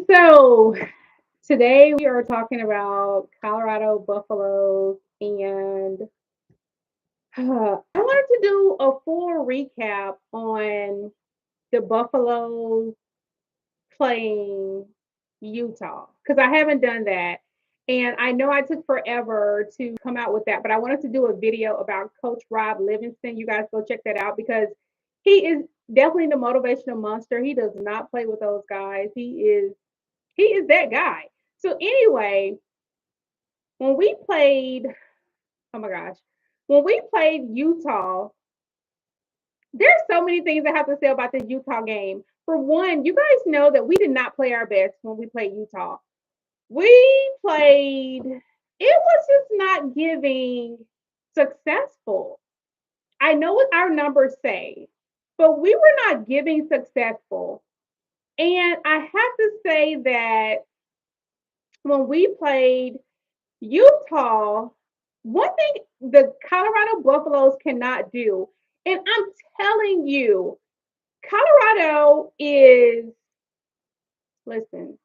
So today we are talking about Colorado buffaloes, and I wanted to do a full recap on the Buffaloes playing Utah because I haven't done that. And I know I took forever to come out with that, but I wanted to do a video about Coach Rob Livingston. You guys go check that out because he is definitely the motivational monster. He does not play with those guys. He is that guy. So anyway, when we played, oh my gosh, when we played Utah, there's so many things I have to say about the Utah game. For one, you guys know that we did not play our best when we played Utah. We played, it was just not giving successful. I know what our numbers say, but we were not giving successful. And I have to say that when we played Utah, one thing the Colorado Buffaloes cannot do, and I'm telling you, Colorado is, listen,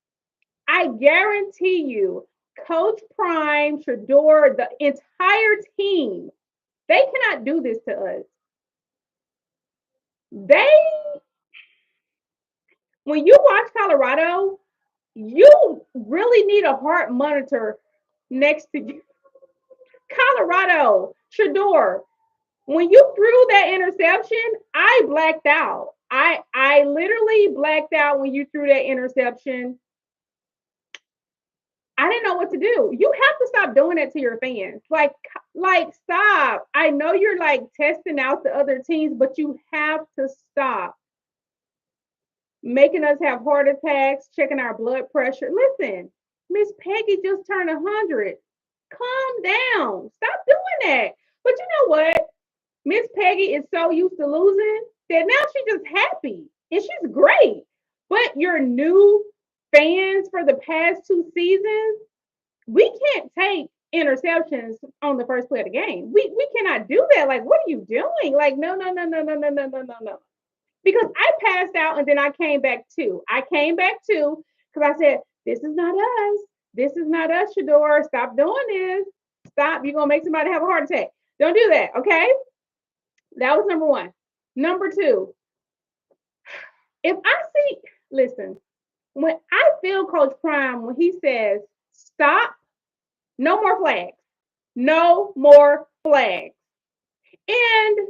I guarantee you, Coach Prime, Sheduer, the entire team, they cannot do this to us. They, when you watch Colorado, you really need a heart monitor next to you. Colorado, Sheduer, when you threw that interception, I blacked out. I literally blacked out when you threw that interception. I didn't know what to do. You have to stop doing it to your fans. Like stop. I know you're like testing out the other teams, but you have to stop making us have heart attacks, checking our blood pressure. Listen, Miss Peggy just turned 100. Calm down. Stop doing that. But you know what? Miss Peggy is so used to losing that now she's just happy and she's great. But your new fans for the past two seasons, we can't take interceptions on the first play of the game. We cannot do that. Like, what are you doing? Like, no, no, no, no, no, no, no, no, no, no. Because I passed out and then I came back too. I came back too because I said, this is not us. This is not us, Sheduer. Stop doing this. Stop. You're going to make somebody have a heart attack. Don't do that, okay? That was number one. Number two, if I see, listen, when I feel Coach Prime, when he says, stop, no more flags, no more flags. And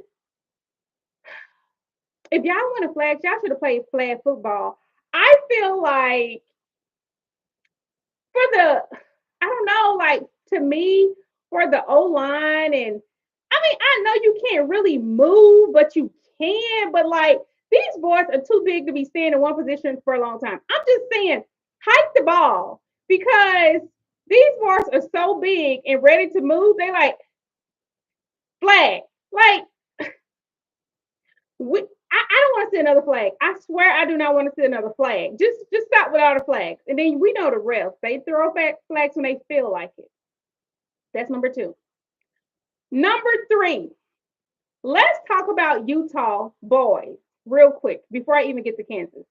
if y'all want to flag, y'all should have played flag football. I feel like for the, I don't know, like to me, for the O line, and I mean, I know you can't really move, but you can, but like these boys are too big to be staying in one position for a long time. I'm just saying, hike the ball because these boys are so big and ready to move. They like flag. Like I don't want to see another flag. I swear I do not want to see another flag. Just stop with all the flags. And then we know the refs. They throw back flags when they feel like it. That's number two. Number three, let's talk about Utah boys real quick before I even get to Kansas.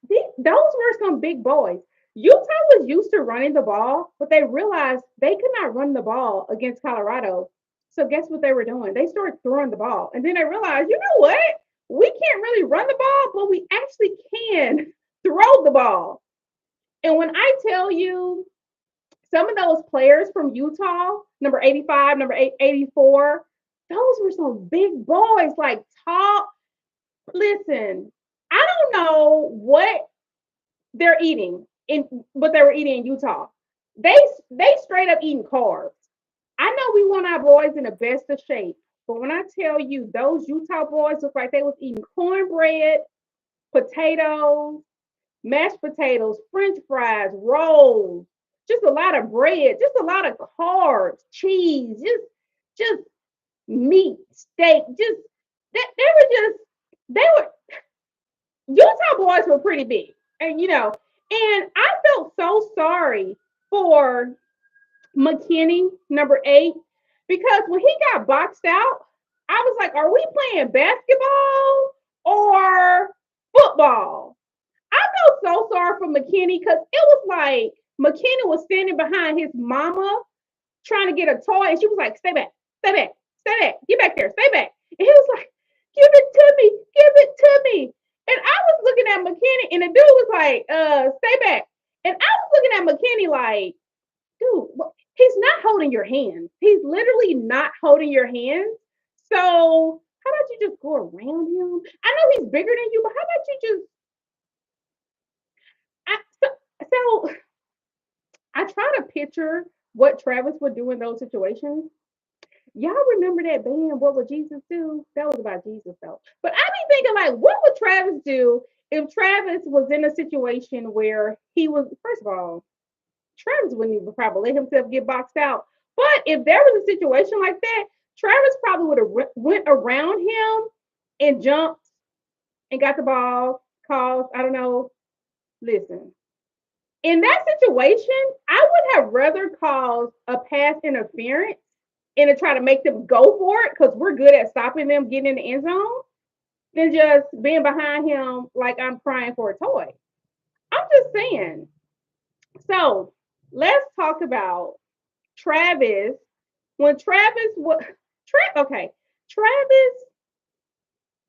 Those were some big boys. Utah was used to running the ball, but they realized they could not run the ball against Colorado. So guess what they were doing? They started throwing the ball. And then they realized, you know what? We can't really run the ball, but we actually can throw the ball. And when I tell you some of those players from Utah, number 85, number 84, those were some big boys, like tall. Listen, I don't know what they're eating in what they were eating in Utah. They straight up eating carbs. I know we want our boys in the best of shape, but when I tell you those Utah boys look like they was eating cornbread, potatoes, mashed potatoes, French fries, rolls, just a lot of bread, just a lot of carbs, cheese, just meat, steak, just they were Utah boys were pretty big, and and I felt so sorry for McKinney, number 8, because when he got boxed out, I was like, are we playing basketball or football? I felt so with McKinney because it was like McKinney was standing behind his mama trying to get a toy, and she was like, "Stay back, stay back, stay back, get back there, stay back." And he was like, "Give it to me, give it to me." And I was looking at McKinney, and the dude was like, "Stay back." And I was looking at McKinney like, "Dude, he's not holding your hands. He's literally not holding your hands. So how about you just go around him? I know he's bigger than you, but how about you just?" So I try to picture what Travis would do in those situations. Y'all remember that band, What Would Jesus Do? That was about Jesus, though. But I be thinking, like, what would Travis do if Travis was in a situation where he was, first of all, Travis wouldn't even probably let himself get boxed out. But if there was a situation like that, Travis probably would have went around him and jumped and got the ball, calls, I don't know. Listen, in that situation, I would have rather caused a pass interference and to try to make them go for it because we're good at stopping them getting in the end zone than just being behind him like I'm crying for a toy. I'm just saying. So let's talk about Travis. When Travis was okay, Travis,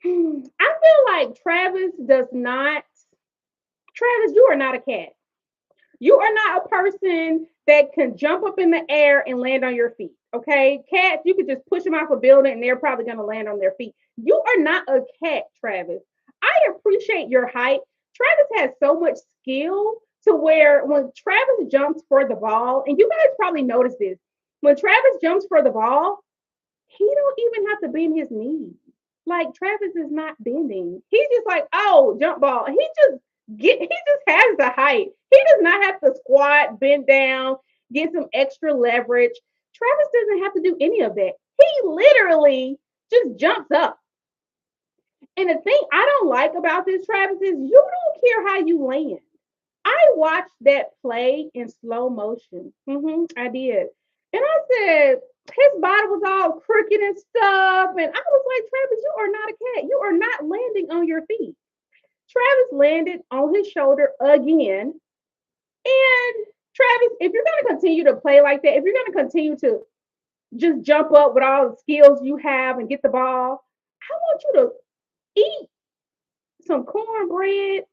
I feel like Travis does not. Travis, you are not a cat. You are not a person that can jump up in the air and land on your feet. Okay, cats, you could just push them off a building and they're probably going to land on their feet. You are not a cat, Travis. I appreciate your height. Travis has so much skill to where when Travis jumps for the ball, and you guys probably noticed this, when Travis jumps for the ball, he don't even have to bend his knees. Like Travis is not bending. He's just like, oh, jump ball. He just has the height. He does not have to squat, bend down, get some extra leverage. Travis doesn't have to do any of that. He literally just jumps up. And the thing I don't like about this, Travis, is you don't care how you land. I watched that play in slow motion. I did. And I said, his body was all crooked and stuff. And I was like, Travis, you are not a cat. You are not landing on your feet. Travis landed on his shoulder again. And Travis, if you're going to continue to play like that, if you're going to continue to just jump up with all the skills you have and get the ball, I want you to eat some cornbread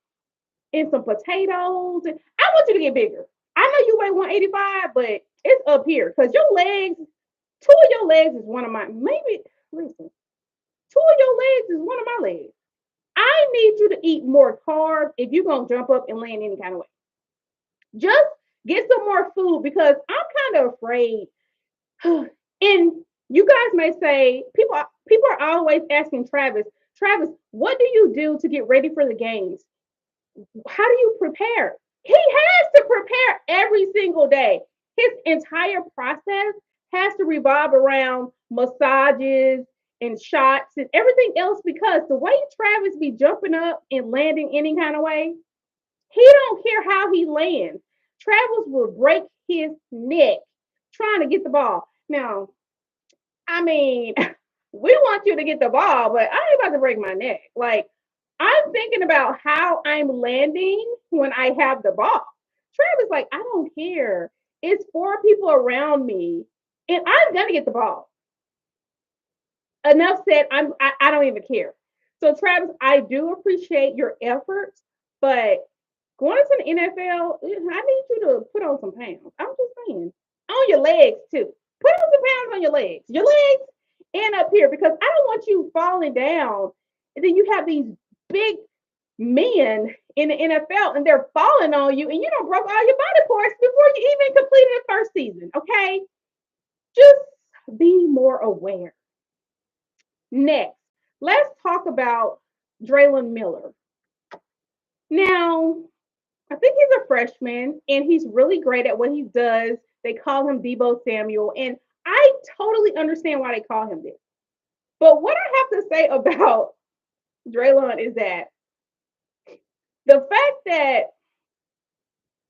and some potatoes. And I want you to get bigger. I know you weigh 185, but it's up here because your legs, two of your legs is one of my, maybe, listen, two of your legs is one of my legs. I need you to eat more carbs if you're going to jump up and land any kind of way. Just get some more food because I'm kind of afraid. And you guys may say, people are always asking Travis, what do you do to get ready for the games? How do you prepare? He has to prepare every single day. His entire process has to revolve around massages and shots and everything else because the way Travis be jumping up and landing any kind of way, he don't care how he lands. Travis will break his neck trying to get the ball. Now, I mean, we want you to get the ball, but I ain't about to break my neck. Like, I'm thinking about how I'm landing when I have the ball. Travis, like, I don't care. It's 4 people around me, and I'm gonna get the ball. Enough said. I don't even care. So, Travis, I do appreciate your efforts, but going to the NFL, I need you to put on some pounds. I'm just saying, on your legs too. Put on some pounds on your legs, and up here because I don't want you falling down, and then you have these big men in the NFL and they're falling on you and you don't broke all your body parts before you even completed the first season. Okay. Just be more aware. Next, let's talk about Draylon Miller. Now, I think he's a freshman and he's really great at what he does. They call him Debo Samuel, and I totally understand why they call him this. But what I have to say about Draylon is that the fact that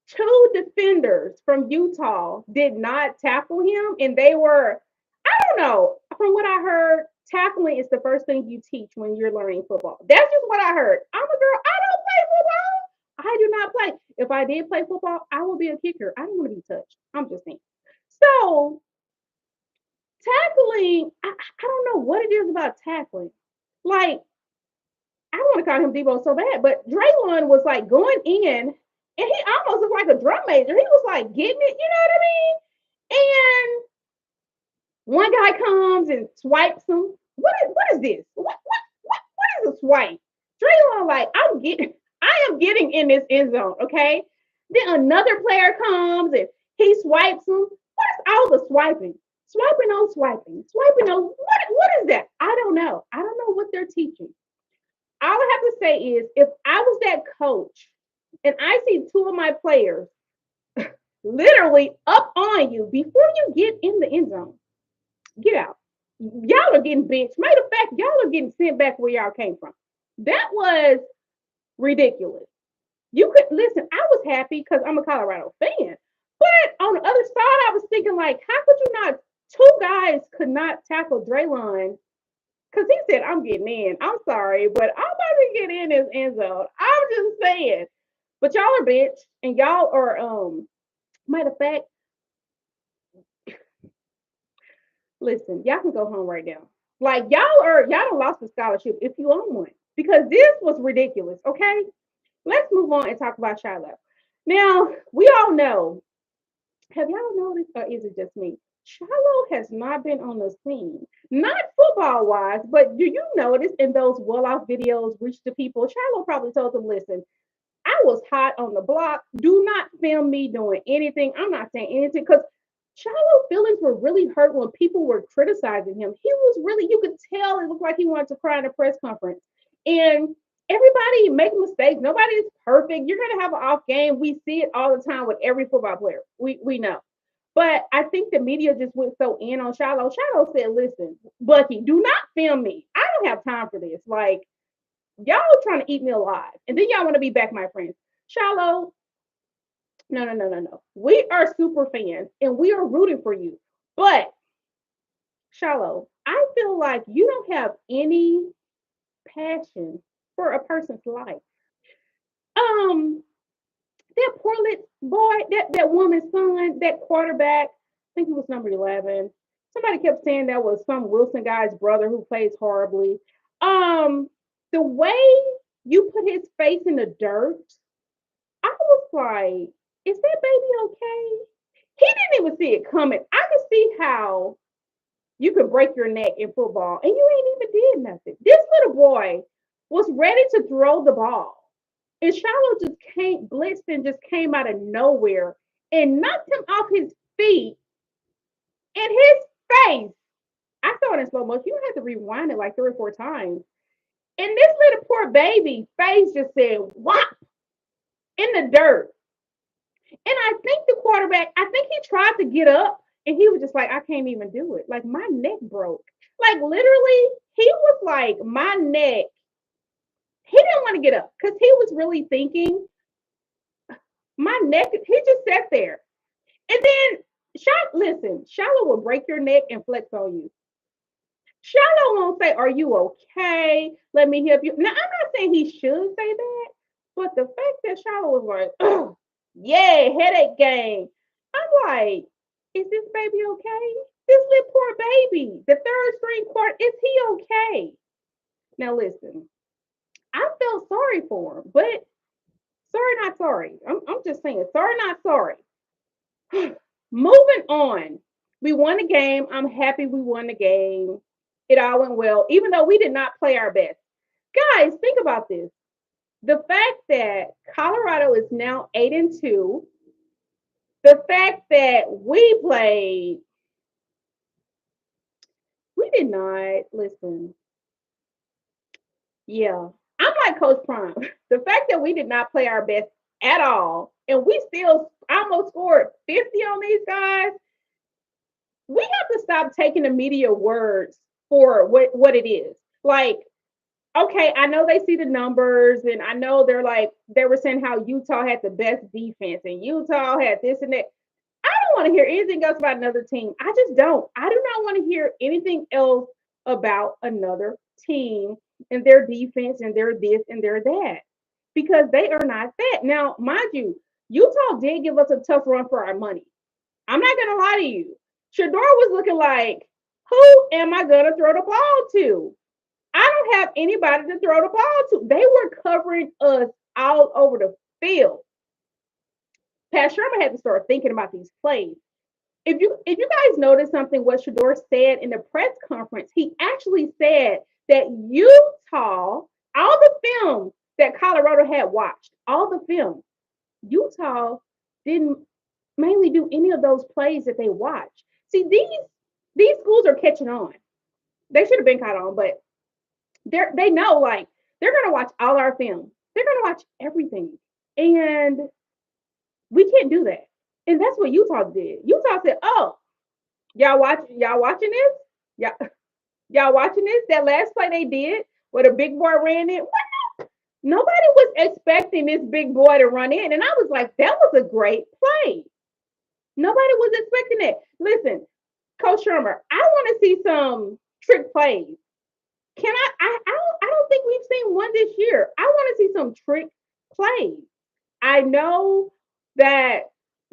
2 defenders from Utah did not tackle him, and they were, I don't know, from what I heard, tackling is the first thing you teach when you're learning football. That's just what I heard. I'm a girl, I don't play football. I do not play. If I did play football, I would be a kicker. I don't want to be touched. I'm just saying. So tackling, I don't know what it is about tackling. Like, I want to call him Debo so bad, but Draylon was like going in and he almost was like a drum major. He was like getting it, you know what I mean? And one guy comes and swipes him. What is this? What is a swipe? Draylon, like, I am getting in this end zone, okay? Then another player comes and he swipes him. What is all the swiping? Swiping on swiping. Swiping on what is that? I don't know. I don't know what they're teaching. All I have to say is if I was that coach and I see two of my players literally up on you before you get in the end zone, get out. Y'all are getting benched. Matter of fact, y'all are getting sent back where y'all came from. That was ridiculous. You could listen, I was happy because I'm a Colorado fan. But on the other side, I was thinking, like, how could you not? Two guys could not tackle Draylon because he said, I'm getting in. I'm sorry, but I'm about to get in this end zone. I'm just saying. But y'all are benched and y'all are matter of fact, listen, y'all can go home right now. Like y'all don't lost the scholarship if you own one. Because this was ridiculous. Okay. Let's move on and talk about Shiloh. Now, we all know, have y'all noticed, or is it just me? Shiloh has not been on the scene, not football wise, but do you notice in those well off videos reach to people? Shiloh probably told them, listen, I was hot on the block. Do not film me doing anything. I'm not saying anything because Shiloh's feelings were really hurt when people were criticizing him. He was really, you could tell it looked like he wanted to cry in a press conference. And everybody makes mistakes. Nobody is perfect. You're going to have an off game. We see it all the time with every football player. We know. But I think the media just went so in on Shiloh. Shiloh said, listen, Bucky, do not film me. I don't have time for this. Like, y'all trying to eat me alive. And then y'all want to be back, my friends. Shiloh, no. We are super fans and we are rooting for you. But Shiloh, I feel like you don't have any passion for a person's life. Um, that poor little boy, that woman's son, that quarterback, I think he was number 11. Somebody kept saying that was some Wilson guy's brother who plays horribly. Um, the way you put his face in the dirt, I was like, is that baby okay? He didn't even see it coming. I could see how you could break your neck in football and you ain't even did nothing. This little boy was ready to throw the ball. And Shiloh just came, blitzed and just came out of nowhere and knocked him off his feet and his face. I saw it in slow motion. You had to rewind it like 3 or 4 times. And this little poor baby face just said, whop, in the dirt. And I think the quarterback, I think he tried to get up and he was just like, I can't even do it. Like my neck broke. Like literally, he was like, my neck. He didn't want to get up because he was really thinking, my neck, he just sat there. And then, listen, Shiloh will break your neck and flex on you. Shiloh won't say, are you okay? Let me help you. Now, I'm not saying he should say that, but the fact that Shiloh was like, oh, yeah, headache game. I'm like, is this baby okay? This little poor baby, the third string quarter, is he okay? Now, listen, I felt sorry for him, but sorry, not sorry. I'm just saying, sorry, not sorry. Moving on. We won the game. I'm happy we won the game. It all went well, even though we did not play our best. Guys, think about this. The fact that Colorado is now 8-2, the fact that we did not listen. Yeah, I'm like Coach Prime. The fact that we did not play our best at all, and we still almost scored 50 on these guys, we have to stop taking the media words for what it is. Like, okay, I know they see the numbers, and I know they were saying how Utah had the best defense, and Utah had this and that. I don't want to hear anything else about another team. I just don't. I do not want to hear anything else about another team and their defense and their this and their that because they are not that. Now, mind you, Utah did give us a tough run for our money. I'm not gonna lie to you. Sheduer was looking like, who am I gonna throw the ball to? I don't have anybody to throw the ball to. They were covering us all over the field. Pat Shermer had to start thinking about these plays. If you guys notice something, what Sheduer said in the press conference, he actually said that Utah, all the film that Coloardo had watched, all the film, Utah didn't mainly do any of those plays that they watched. See, these schools are catching on. They should have been caught on, but they know like they're gonna watch all our film. They're gonna watch everything. And we can't do that. And that's what Utah did. Utah said, "Oh, y'all watching this? Y'all watching this? That last play they did where the big boy ran in. Nobody was expecting this big boy to run in, and I was like, that was a great play. Nobody was expecting it. Listen, Coach Shermer, I want to see some trick plays. Can I don't think we've seen one this year. I want to see some trick plays. I know that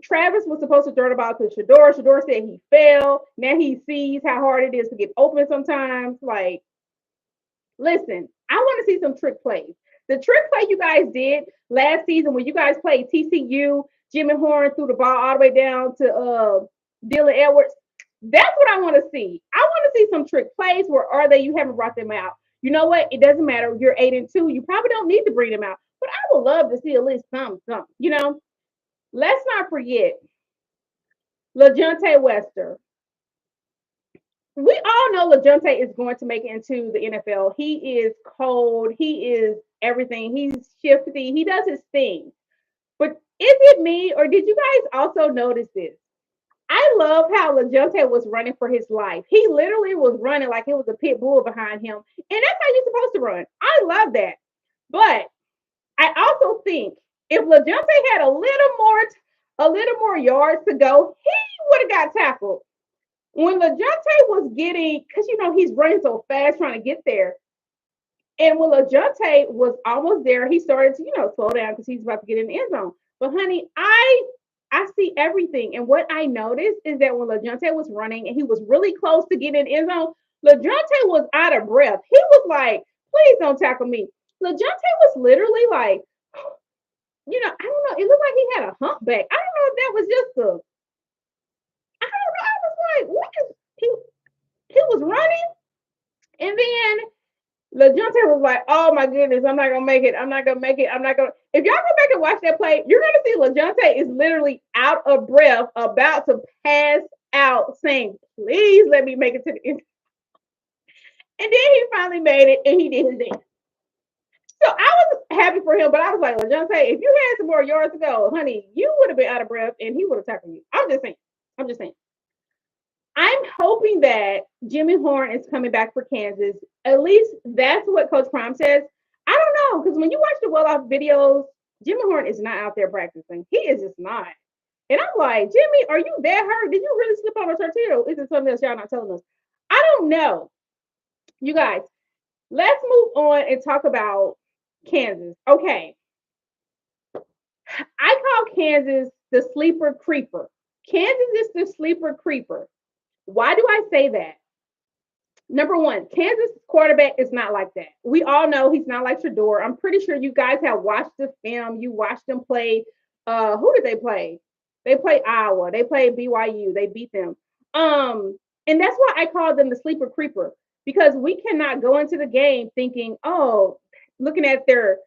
Travis was supposed to throw the ball to Sheduer. Sheduer said he fell. Now he sees how hard it is to get open sometimes. Like, listen, I want to see some trick plays. The trick play you guys did last season when you guys played TCU, Jimmy Horn threw the ball all the way down to Dylan Edwards. That's what I want to see. I want to see some trick plays. Where are they? You haven't brought them out. You know what? It doesn't matter. You're 8-2. You probably don't need to bring them out. But I would love to see at least some. You know, let's not forget LeJounte Wester. We all know LeJounte is going to make it into the NFL. He is cold. He is everything. He's shifty. He does his thing. But is it me or did you guys also notice this? I love how LeJounte was running for his life. He literally was running like it was a pit bull behind him. And that's how you're supposed to run. I love that. But I also think if LeJounte had a little more yards to go, he would have got tackled. When LeJounte was getting, because you know he's running so fast trying to get there, and when LeJounte was almost there, he started to slow down because he's about to get in the end zone. But honey, I see everything, and what I noticed is that when LeJounte was running and he was really close to getting in the end zone, LeJounte was out of breath. He was like, "Please don't tackle me." LeJounte was literally like, I don't know. It looked like he had a humpback. I don't know if that was just a. I don't know. I was like, what is he? He was running, and then LeJounte was like, "Oh my goodness, I'm not gonna make it. I'm not gonna make it. I'm not gonna." If y'all go back and watch that play, you're gonna see LeJounte is literally out of breath, about to pass out, saying, "Please let me make it to the end." And then he finally made it, and he did his dance. So I was happy for him, but I was like, LeJounte, if you had some more yards to go, honey, you would have been out of breath, and he would have tackled you. I'm just saying. I'm just saying. I'm hoping that Jimmy Horn is coming back for Kansas. At least that's what Coach Prime says. I don't know, because when you watch the well-off videos, Jimmy Horn is not out there practicing. He is just not. And I'm like, Jimmy, are you that hurt? Did you really slip on a tortilla? Or is it something else y'all not telling us? I don't know. You guys, let's move on and talk about Kansas. Okay. I call Kansas the sleeper creeper. Kansas is the sleeper creeper. Why do I say that? Number one, Kansas quarterback is not like that. We all know he's not like Sheduer. I'm pretty sure you guys have watched the film. You watched them play. Who did they play? They played Iowa. They played BYU. They beat them. And that's why I call them the sleeper creeper, because we cannot go into the game thinking, oh, looking at their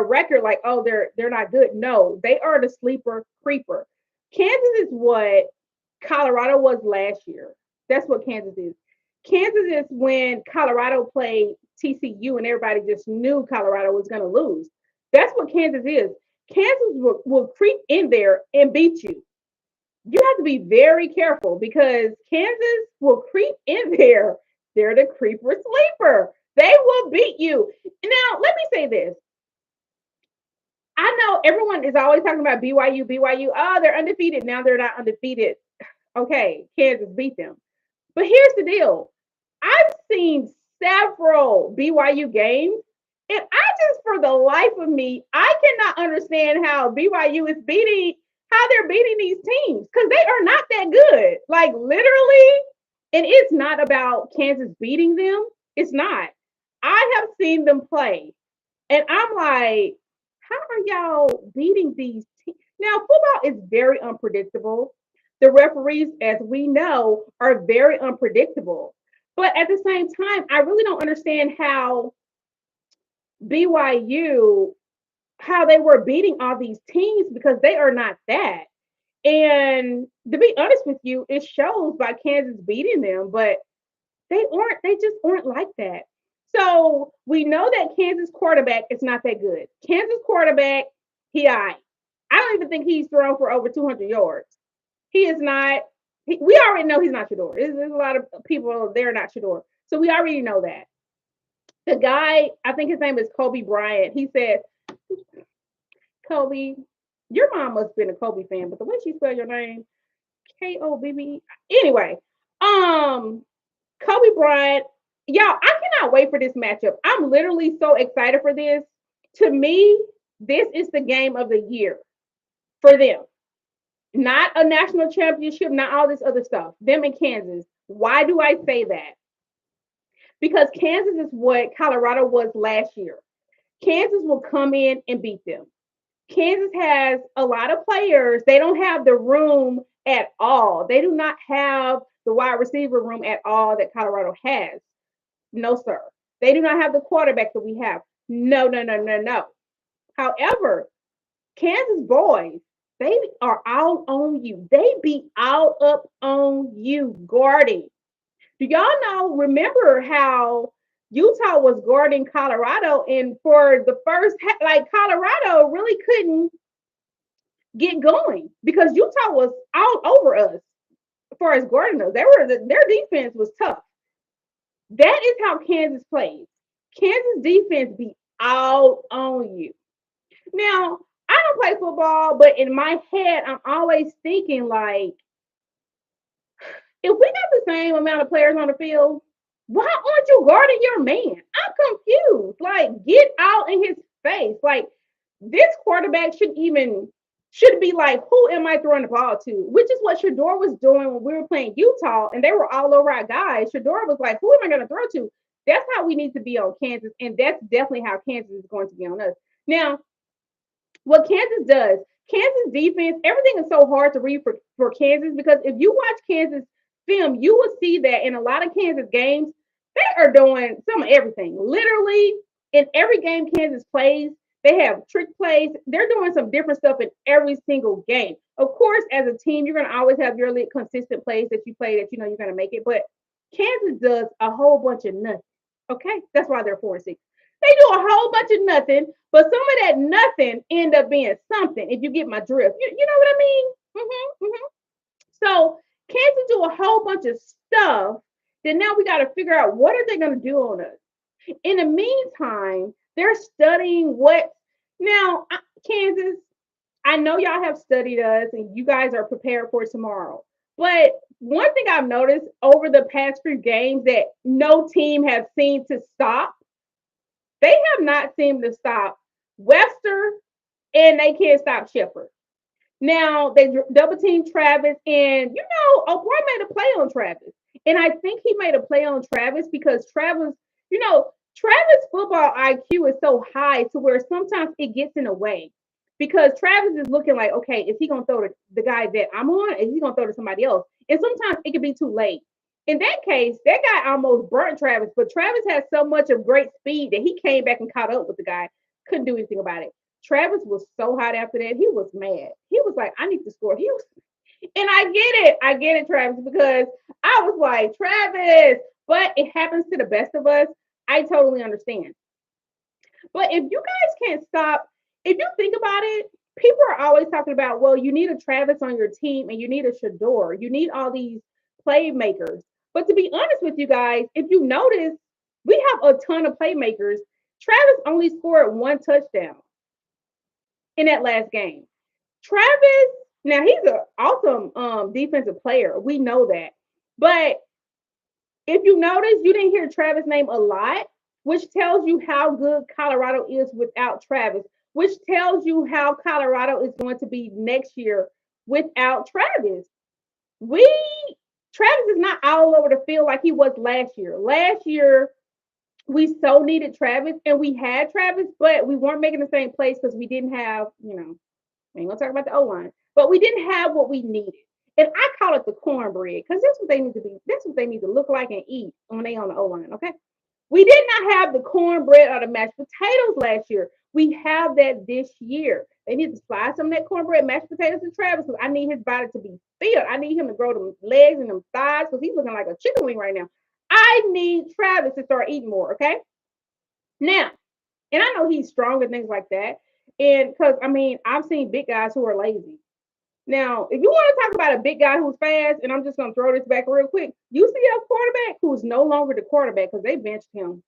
record like, oh, they're not good. No, they are the sleeper creeper. Kansas is what Coloardo was last year. That's what Kansas is. Kansas is when Coloardo played TCU and everybody just knew Coloardo was going to lose. That's what Kansas is. Kansas will creep in there and beat you. You have to be very careful because Kansas will creep in there. They're the creeper sleeper. They will beat you. Now, let me say this. I know everyone is always talking about BYU. Oh, they're undefeated. Now they're not undefeated. Okay, Kansas beat them. But here's the deal. I've seen several BYU games, And I just, for the life of me, I cannot understand how BYU is how they're beating these teams because they are not that good. Like literally, and it's not about Kansas beating them. It's not. I have seen them play, and I'm like, how are y'all beating these teams? Now, football is very unpredictable. The referees, as we know, are very unpredictable. But at the same time, I really don't understand how BYU, how they were beating all these teams because they are not that. And to be honest with you, it shows by Kansas beating them, but they just aren't like that. So we know that Kansas quarterback is not that good. Kansas quarterback, I don't even think he's thrown for over 200 yards. He is not. We already know he's not Sheduer. There's a lot of people there not Sheduer, so we already know that. The guy, I think his name is Kobe Bryant. He said, "Kobe, your mom must have been a Kobe fan, but the way she spelled your name, Kobb. Anyway, Kobe Bryant, y'all, I cannot wait for this matchup. I'm literally so excited for this. To me, this is the game of the year for them. Not a national championship, not all this other stuff. Them in Kansas. Why do I say that? Because Kansas is what Colorado was last year. Kansas will come in and beat them. Kansas has a lot of players. They don't have the room at all. They do not have the wide receiver room at all that Colorado has. No, sir. They do not have the quarterback that we have. No, no, no, no, no. However, Kansas boys, they are out on you. They be out up on you guarding. Do y'all remember how Utah was guarding Colorado, and for the first, like Colorado really couldn't get going because Utah was all over us as far as guarding us. Their defense was tough. That is how Kansas plays. Kansas defense be out on you. Now, I don't play football, but in my head, I'm always thinking like, if we got the same amount of players on the field, why aren't you guarding your man? I'm confused. Like, get out in his face. Like, this quarterback should be like, who am I throwing the ball to? Which is what Sheduer was doing when we were playing Utah, and they were all over our guys. Sheduer was like, who am I going to throw to? That's how we need to be on Kansas, and that's definitely how Kansas is going to be on us. Now, what Kansas does, Kansas defense, everything is so hard to read for Kansas because if you watch Kansas film, you will see that in a lot of Kansas games, they are doing some of everything. Literally, in every game Kansas plays, they have trick plays. They're doing some different stuff in every single game. Of course, as a team, you're going to always have your consistent plays that you play that you know you're going to make it. But Kansas does a whole bunch of nothing. Okay? That's why they're 4-6. They do a whole bunch of nothing, but some of that nothing end up being something, if you get my drift. You know what I mean? So Kansas do a whole bunch of stuff. Then now we got to figure out what are they going to do on us. In the meantime, they're studying what. Now, Kansas, I know y'all have studied us and you guys are prepared for tomorrow. But one thing I've noticed over the past few games that no team has seemed to stop, they have not seemed to stop Webster, and they can't stop Shepard. Now, they double team Travis, and O'Brien made a play on Travis. And I think he made a play on Travis because Travis football IQ is so high to where sometimes it gets in the way. Because Travis is looking like, okay, is he going to throw to the guy that I'm on? Is he going to throw to somebody else? And sometimes it can be too late. In that case, that guy almost burnt Travis, but Travis had so much of great speed that he came back and caught up with the guy. Couldn't do anything about it. Travis was so hot after that. He was mad. He was like, I need to score. And I get it, Travis, because I was like, Travis, but it happens to the best of us. I totally understand. But if you guys can't stop, if you think about it, people are always talking about, well, you need a Travis on your team and you need a Sheduer. You need all these playmakers. But to be honest with you guys, if you notice, we have a ton of playmakers. Travis only scored one touchdown in that last game. Travis, now he's an awesome defensive player. We know that. But if you notice, you didn't hear Travis' name a lot which tells you how good Colorado is without Travis, which tells you how Colorado is going to be next year without Travis. We Travis is not all over the field like he was last year. Last year, we so needed Travis, and we had Travis, but we weren't making the same plays because we didn't have, I ain't gonna talk about the O line, but we didn't have what we needed. And I call it the cornbread because that's what they need to be. That's what they need to look like and eat when they on the O line. Okay. We did not have the cornbread or the mashed potatoes last year. We have that this year. They need to slide some of that cornbread, mashed potatoes to Travis because I need his body to be filled. I need him to grow them legs and them thighs because he's looking like a chicken wing right now. I need Travis to start eating more. Okay. Now, and I know he's strong and things like that. And because I've seen big guys who are lazy. Now, if you want to talk about a big guy who's fast, and I'm just going to throw this back real quick, UCF quarterback who's no longer the quarterback because they benched him.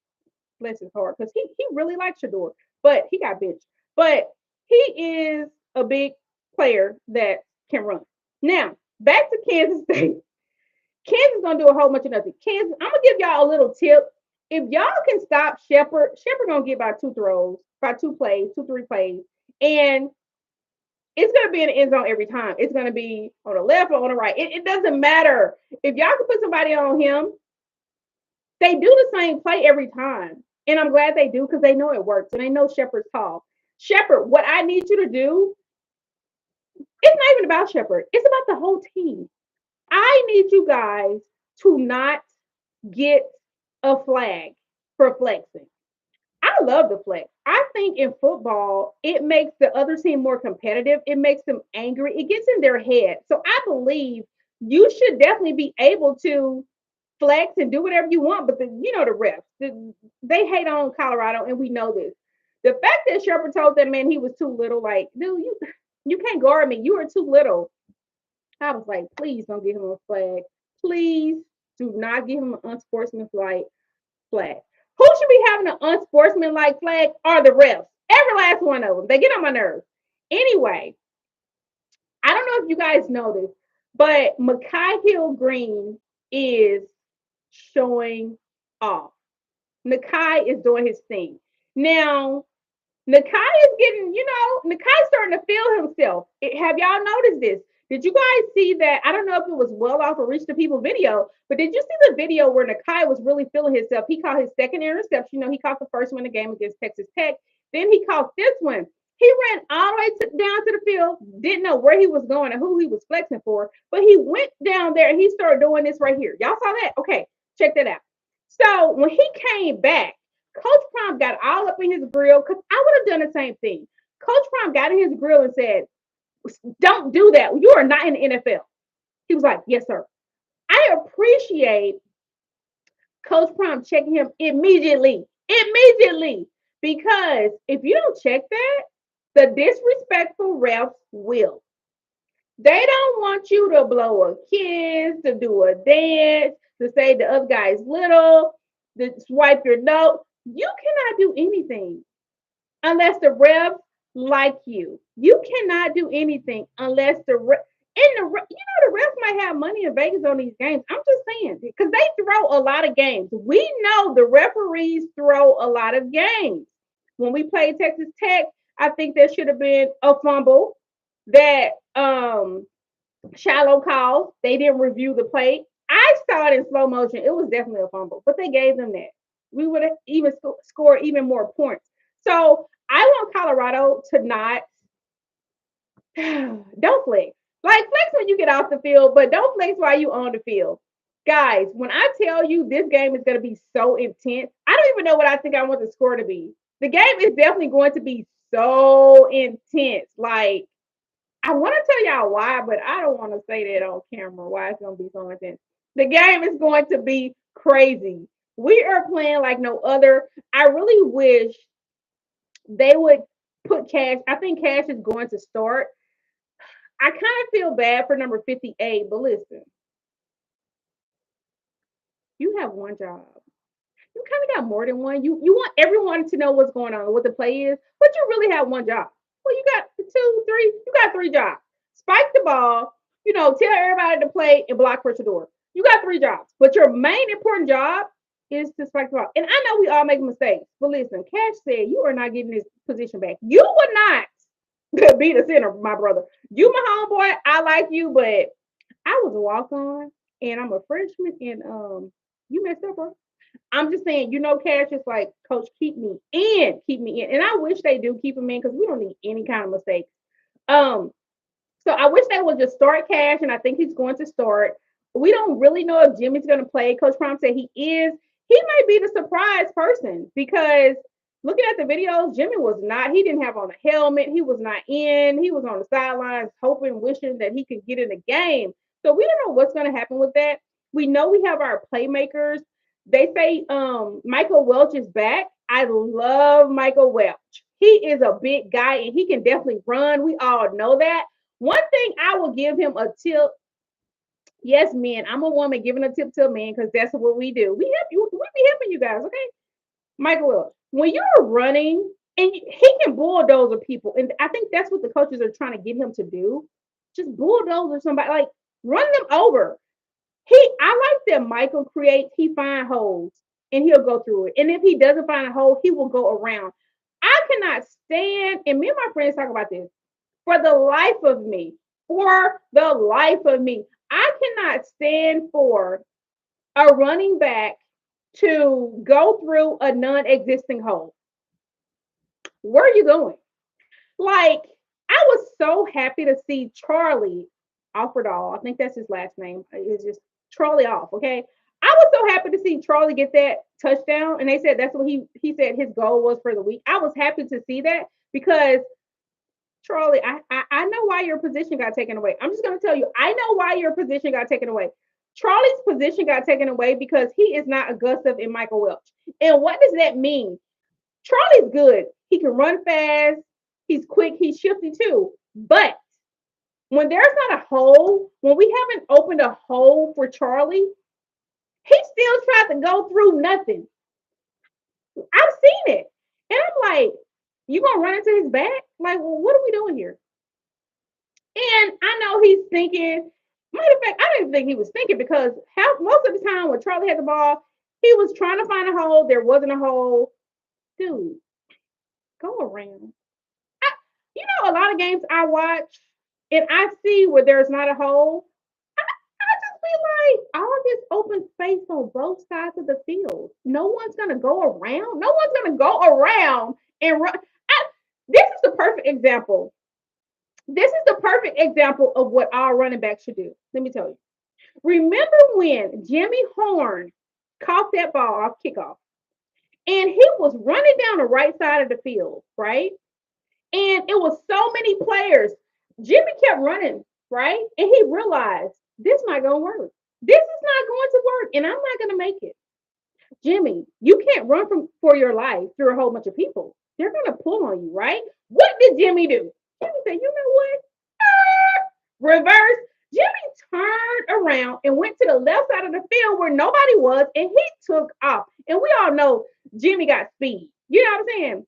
Bless his heart, because he really likes Sheduer, but he got benched. But he is a big player that can run. Now, back to Kansas State. Kansas is going to do a whole bunch of nothing. Kansas, I'm going to give y'all a little tip. If y'all can stop Shepherd going to get about 2 throws, about 2 plays, 2, 3 plays, and it's going to be in the end zone every time. It's going to be on the left or on the right. It doesn't matter. If y'all can put somebody on him, they do the same play every time. And I'm glad they do because they know it works and they know Shepherd's tall. Shepherd, what I need you to do, it's not even about Shepherd. It's about the whole team. I need you guys to not get a flag for flexing. I love the flex. I think in football, it makes the other team more competitive. It makes them angry. It gets in their head. So I believe you should definitely be able to flex and do whatever you want. But the refs, they hate on Colorado, and we know this. The fact that Shepherd told that man he was too little, like, dude, you can't guard me. You are too little. I was like, please don't give him a flag. Please do not give him an unsportsmanlike flag. Who should be having an unsportsmanlike flag are the refs. Every last one of them. They get on my nerves. Anyway, I don't know if you guys know this, but Nikhai Hill-Green is showing off. Nikhai is doing his thing. Now, Nikhai is getting, Nikhai's starting to feel himself. Have y'all noticed this? Did you guys see that? I don't know if it was well off or reach the people video, but did you see the video where Nikhai was really feeling himself? He caught his second interception. He caught the first one in the game against Texas Tech. Then he caught this one. He ran all the way down to the field, didn't know where he was going and who he was flexing for, but he went down there and he started doing this right here. Y'all saw that? Okay, check that out. So when he came back, Coach Prime got all up in his grill because I would have done the same thing. Coach Prime got in his grill and said, don't do that. You are not in the NFL. He was like, yes, sir. I appreciate Coach Prime checking him immediately, because if you don't check that, the disrespectful refs will. They don't want you to blow a kiss, to do a dance, to say the other guy's little, to swipe your nose. You cannot do anything unless the refs like you. You cannot do anything unless the refs might have money in Vegas on these games. I'm just saying, because they throw a lot of games. We know the referees throw a lot of games. When we played Texas Tech, I think there should have been a fumble that Shiloh called. They didn't review the play. I saw it in slow motion. It was definitely a fumble, but they gave them that. We would have even scored even more points. So I want Colorado to not don't flex. Like, flex when you get off the field, but don't flex while you on the field. Guys, when I tell you this game is going to be so intense, I don't even know what I think I want the score to be. The game is definitely going to be so intense. Like, I want to tell y'all why, but I don't want to say that on camera, why it's going to be so intense. The game is going to be crazy. We are playing like no other. I really wish they would put Cash. I think Cash is going to start. I kind of feel bad for number 58, but listen, you have one job. You kind of got more than one. You want everyone to know what's going on, what the play is, but you really have one job. Well, you got 2, 3, you got 3 jobs. Spike the ball, tell everybody to play and block for Sheduer. You got 3 jobs, but your main important job is to spike the ball. And I know we all make mistakes, but listen, Cash said you are not getting this position back. You would not be the center, my brother. You my homeboy. I like you, but I was a walk on, and I'm a freshman, and you messed up, bro. I'm just saying, Cash is like, Coach, keep me in, and I wish they do keep him in because we don't need any kind of mistakes. Um, so I wish they would just start Cash, and I think he's going to start. We don't really know if Jimmy's going to play. Coach Prom said he is. He might be the surprise person because looking at the videos, Jimmy was not. He didn't have on a helmet. He was not in. He was on the sidelines, hoping, wishing that he could get in the game. So we don't know what's going to happen with that. We know we have our playmakers. They say Michael Welch is back. I love Michael Welch. He is a big guy and he can definitely run. We all know that. One thing I will give him a tip. Yes, men. I'm a woman giving a tip to a man because that's what we do. We help you. We be helping you guys, okay? Michael Welch, when you're running and he can bulldozer people, and I think that's what the coaches are trying to get him to do. Just bulldozer somebody, like run them over. I like that Michael creates. He find holes and he'll go through it. And if he doesn't find a hole, he will go around. I cannot stand, and me and my friends talk about this. For the life of me, I cannot stand for a running back to go through a non-existing hole. Where are you going? Like, I was so happy to see Charlie Offerdahl. I think that's his last name. It's just Charlie off. Okay. I was so happy to see Charlie get that touchdown. And they said that's what he said his goal was for the week. I was happy to see that because Charlie, I know why your position got taken away. I'm just gonna tell you, I know why your position got taken away. Charlie's position got taken away because he is not aggressive in Michael Welch. And what does that mean? Charlie's good. He can run fast. He's quick. He's shifty too. But when there's not a hole, when we haven't opened a hole for Charlie, he still tried to go through nothing. I've seen it. And I'm like, you gonna run into his back? Like, well, what are we doing here? And I know he's thinking, matter of fact, I didn't think he was thinking because most of the time when Charlie had the ball, he was trying to find a hole. There wasn't a hole. Dude, go around. A lot of games I watch and I see where there's not a hole. I just feel like all this open space on both sides of the field. No one's gonna go around. No one's gonna go around and run. This is the perfect example. This is the perfect example of what our running back should do. Let me tell you. Remember when Jimmy Horn caught that ball off kickoff and he was running down the right side of the field, right? And it was so many players. Jimmy kept running, right? And he realized this not gonna work. This is not going to work, and I'm not gonna make it. Jimmy, you can't run for your life through a whole bunch of people. They're gonna pull on you, right? What did Jimmy do? Jimmy said, you know what? Reverse. Jimmy turned around and went to the left side of the field where nobody was, and he took off. And we all know Jimmy got speed. You know what I'm saying?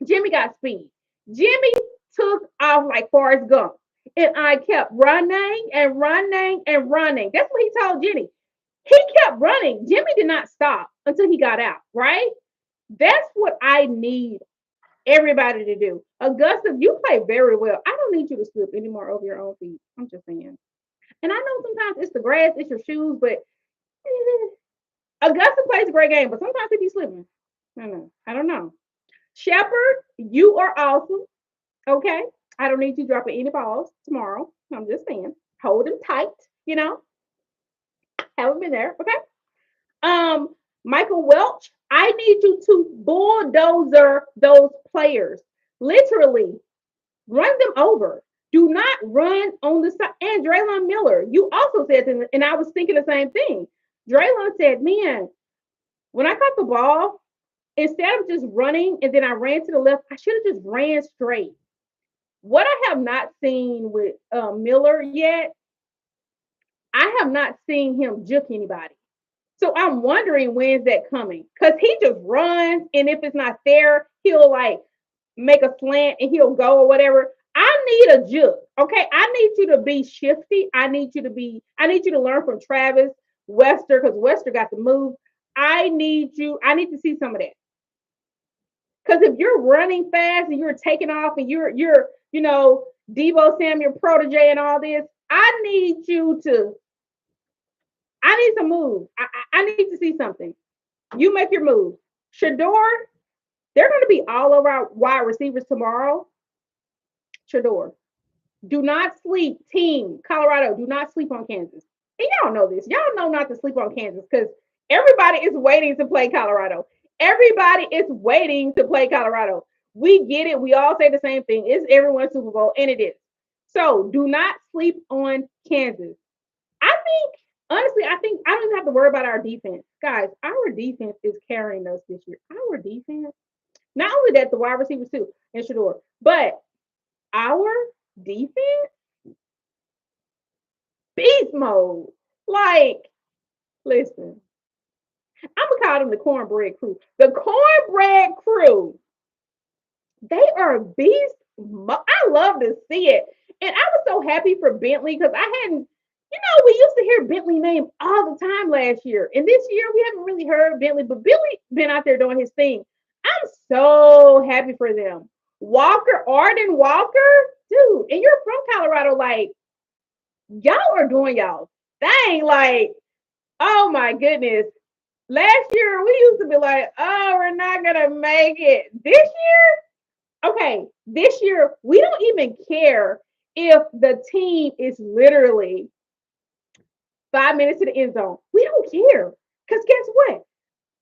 Jimmy got speed. Jimmy took off like Forrest Gump. And I kept running and running and running. That's what he told Jimmy. He kept running. Jimmy did not stop until he got out, right? That's what I need everybody to do. Augusta, you play very well. I don't need you to slip anymore over your own feet. I'm just saying. And I know sometimes it's the grass, it's your shoes, but Augusta plays a great game, but sometimes he be slipping. I don't know. Shepherd, you are awesome. Okay. I don't need you dropping any balls tomorrow. I'm just saying. Hold them tight, Haven't been there. Okay. Michael Welch, I need you to bulldozer those players. Literally, run them over. Do not run on the side. And Draylon Miller, you also said, and I was thinking the same thing. Draylon said, man, when I caught the ball, instead of just running and then I ran to the left, I should have just ran straight. What I have not seen with Miller yet, I have not seen him juke anybody. So I'm wondering when's that coming? Because he just runs, and if it's not there, he'll like make a slant and he'll go or whatever. I need a juke. Okay. I need you to be shifty. I need you to learn from Travis Wester, because Wester got to move. I need to see some of that. Because if you're running fast and you're taking off and you're Debo Samuel protege and all this, I need some moves. I need to see something. You make your move. Sheduer, they're going to be all over our wide receivers tomorrow. Sheduer. Do not sleep, team Colorado. Do not sleep on Kansas. And y'all know this. Y'all know not to sleep on Kansas because everybody is waiting to play Colorado. Everybody is waiting to play Colorado. We get it. We all say the same thing. It's everyone's Super Bowl, and it is. So do not sleep on Kansas. Honestly, I think I don't even have to worry about our defense. Guys, our defense is carrying us this year. Our defense, not only that, the wide receivers too, and Sheduer, but our defense, beast mode. Like, listen, I'm gonna call them the cornbread crew. The cornbread crew, they are beast. I love to see it, and I was so happy for Bentley because I hadn't. We used to hear Bentley name all the time last year, and this year we haven't really heard Bentley, but Bentley been out there doing his thing. I'm so happy for them. Arden Walker, dude, and you're from Colorado, like y'all are doing y'all thing, like oh my goodness. Last year we used to be like, oh, we're not gonna make it. This year, okay, this year we don't even care if the team is literally 5 minutes to the end zone. We don't care. Because guess what?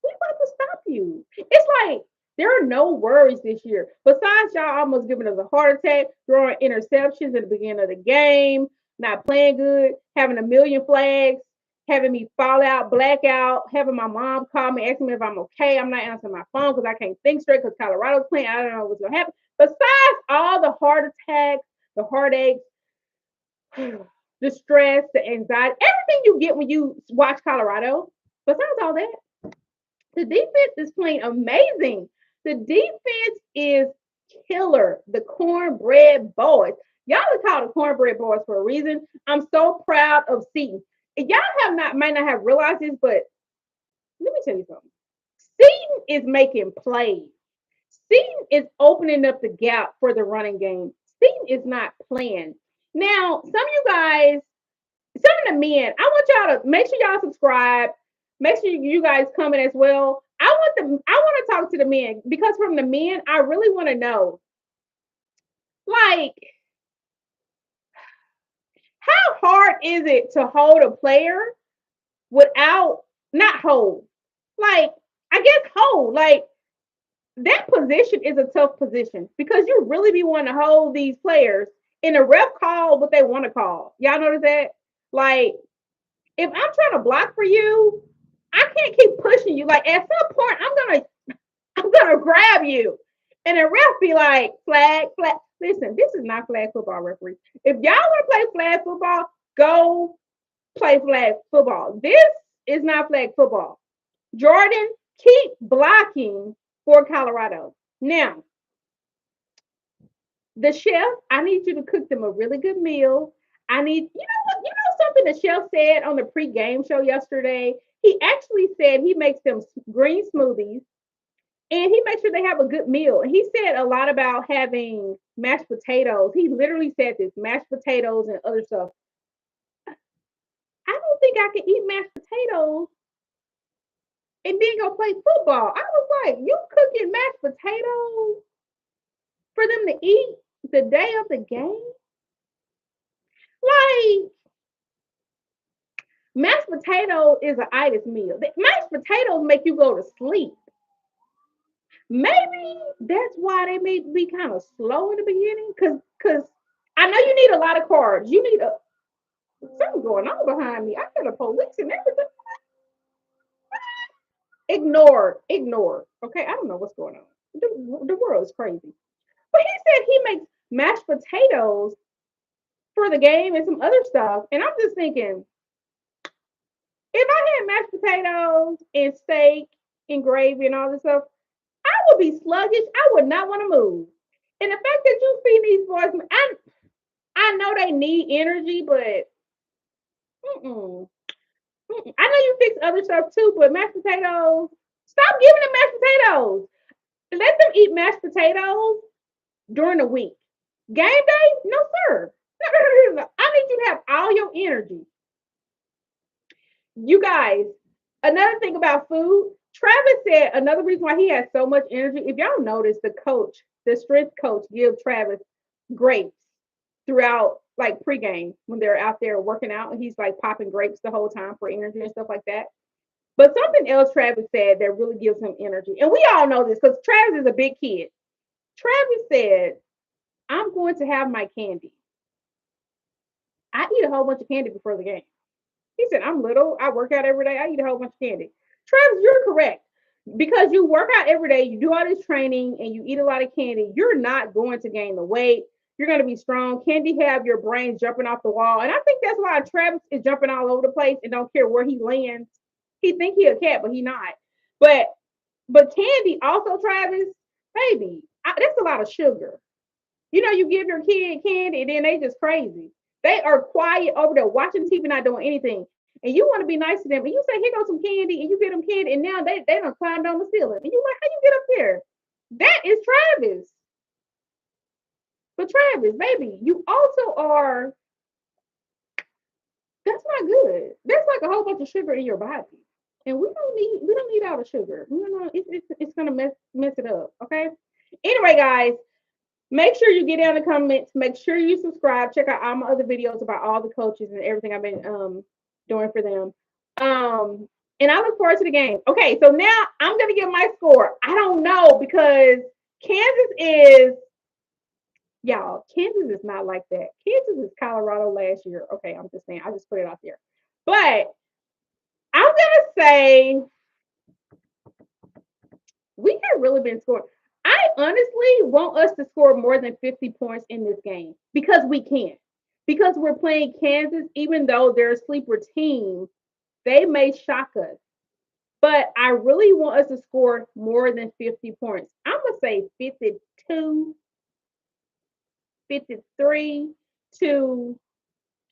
We about to stop you. It's like there are no worries this year. Besides y'all almost giving us a heart attack, throwing interceptions at the beginning of the game, not playing good, having a million flags, having me fall out, black out, having my mom call me, asking me if I'm okay. I'm not answering my phone because I can't think straight because Colorado's playing. I don't know what's going to happen. Besides all the heart attacks, the heartaches, the stress, the anxiety, everything you get when you watch Colorado. Besides all that, the defense is playing amazing. The defense is killer. The cornbread boys. Y'all are called the cornbread boys for a reason. I'm so proud of Seton. Y'all might not have realized this, but let me tell you something. Seton is making plays. Seton is opening up the gap for the running game. Seton is not playing. Now, some of you guys, some of the men, I want y'all to make sure y'all subscribe. Make sure you guys comment as well. I want to talk to the men because from the men, I really want to know, like, how hard is it to hold a player without not hold? Like, I guess hold. Like, that position is a tough position because you really be wanting to hold these players and the ref call what they want to call. Y'all notice that? Like, if I'm trying to block for you, I can't keep pushing you. Like at some point, I'm gonna grab you. And the ref be like, flag, flag. Listen, this is not flag football, referee. If y'all want to play flag football, go play flag football. This is not flag football. Jordan, keep blocking for Colorado. Now, the chef, I need you to cook them a really good meal. I need, something the chef said on the pre-game show yesterday. He actually said he makes them green smoothies and he makes sure they have a good meal. And he said a lot about having mashed potatoes. He literally said this, mashed potatoes and other stuff. I don't think I can eat mashed potatoes and then go play football. I was like, you cooking mashed potatoes for them to eat the day of the game? Like, mashed potato is an itis meal. Mashed potatoes make you go to sleep. Maybe that's why they may be kind of slow in the beginning. Cause I know you need a lot of carbs. You need something going on behind me. I got a police and everything. Ignore. Okay, I don't know what's going on. The world is crazy. But he said he makes mashed potatoes for the game and some other stuff. And I'm just thinking, if I had mashed potatoes and steak and gravy and all this stuff, I would be sluggish. I would not want to move. And the fact that you feed these boys, I know they need energy, but I know you fix other stuff too, but mashed potatoes, stop giving them mashed potatoes. Let them eat mashed potatoes during the week. Game day? No, sir. No. I need you to have all your energy. You guys, another thing about food, Travis said another reason why he has so much energy. If y'all notice, the strength coach, gives Travis grapes throughout like pregame when they're out there working out, and he's like popping grapes the whole time for energy and stuff like that. But something else Travis said that really gives him energy, and we all know this because Travis is a big kid. Travis said, "I'm going to have my candy. I eat a whole bunch of candy before the game." He said, "I'm little. I work out every day. I eat a whole bunch of candy." Travis, you're correct. Because you work out every day, you do all this training, and you eat a lot of candy, you're not going to gain the weight. You're going to be strong. Candy have your brain jumping off the wall. And I think that's why Travis is jumping all over the place and don't care where he lands. He think he a cat, but he not. But candy also, Travis, baby, that's a lot of sugar. You know, you give your kid candy and then they just crazy. They are quiet over there watching TV, not doing anything. And you want to be nice to them. And you say, here goes some candy, and you get them candy, and now they don't climb down the ceiling. And you like, how you get up there? That is Travis. But Travis, baby, you also are, that's not good. That's like a whole bunch of sugar in your body. And we don't need all the sugar. It's gonna mess it up. Okay. Anyway, guys, make sure you get down in the comments. Make sure you subscribe. Check out all my other videos about all the coaches and everything I've been doing for them. And I look forward to the game. Okay, so now I'm gonna give my score. I don't know because Kansas is, y'all. Kansas is not like that. Kansas is Colorado last year. Okay, I'm just saying. I just put it out there. But I'm gonna say we have really been scoring. I honestly want us to score more than 50 points in this game because we can. Because we're playing Kansas, even though they're a sleeper team, they may shock us. But I really want us to score more than 50 points. I'm going to say 52, 53 to,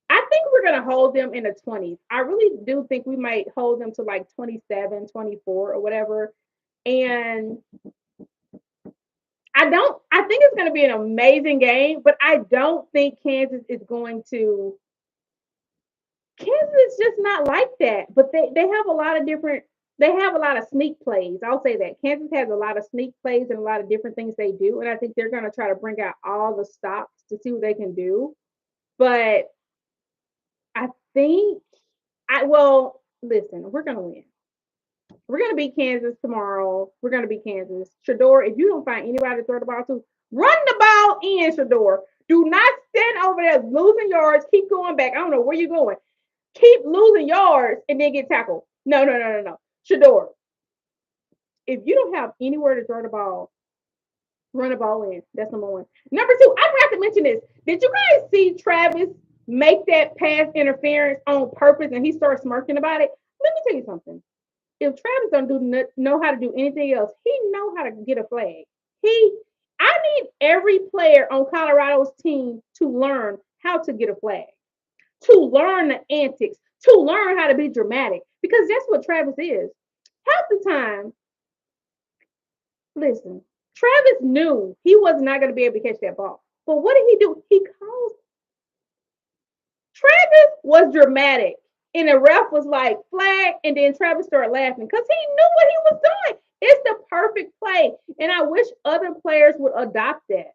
I think we're going to hold them in the 20s. I really do think we might hold them to like 27, 24 or whatever. And I think it's going to be an amazing game, but I don't think Kansas is going to. Kansas is just not like that, but they have a lot of different. They have a lot of sneak plays. I'll say that Kansas has a lot of sneak plays and a lot of different things they do, and I think they're going to try to bring out all the stops to see what they can do. But I think listen, we're going to win. We're going to beat Kansas tomorrow. We're going to beat Kansas. Sheduer, if you don't find anybody to throw the ball to, run the ball in, Sheduer. Do not stand over there losing yards. Keep going back. I don't know where you're going. Keep losing yards and then get tackled. No. Sheduer, if you don't have anywhere to throw the ball, run the ball in. That's number one. Number two, I forgot to mention this. Did you guys see Travis make that pass interference on purpose and he started smirking about it? Let me tell you something. If Travis don't know how to do anything else, he know how to get a flag. I need every player on Colorado's team to learn how to get a flag, to learn the antics, to learn how to be dramatic, because that's what Travis is. Half the time, listen, Travis knew he was not going to be able to catch that ball. But what did he do? Travis was dramatic. And the ref was like, flag. And then Travis started laughing because he knew what he was doing. It's the perfect play. And I wish other players would adopt that.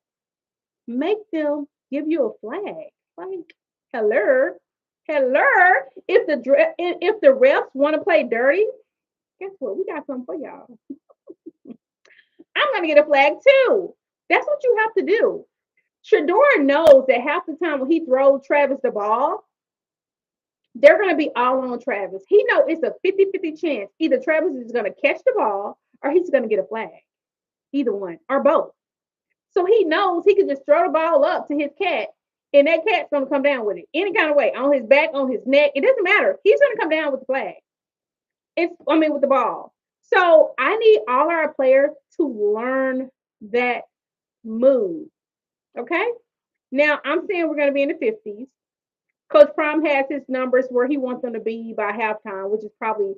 Make them give you a flag. Like, hello. If the refs want to play dirty, guess what? We got something for y'all. I'm going to get a flag too. That's what you have to do. Sheduer knows that half the time when he throws Travis the ball, they're going to be all on Travis. He knows it's a 50-50 chance. Either Travis is going to catch the ball or he's going to get a flag. Either one or both. So he knows he can just throw the ball up to his cat and that cat's going to come down with it. Any kind of way. On his back, on his neck. It doesn't matter. He's going to come down with the flag. With the ball. So I need all our players to learn that move. Okay? Now, I'm saying we're going to be in the 50s. Coach Prime has his numbers where he wants them to be by halftime, which is probably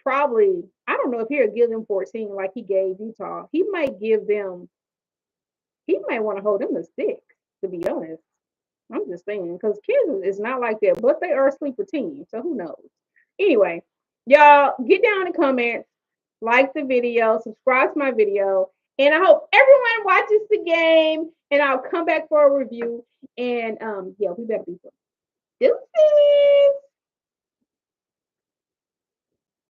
I don't know if he'll give them 14 like he gave Utah. He might want to hold them to 6, to be honest. I'm just saying, because Kansas is not like that, but they are a sleeper team, so who knows? Anyway, y'all get down in the comments, like the video, subscribe to my video, and I hope everyone watches the game, and I'll come back for a review. And yeah, we better be good. Deuces.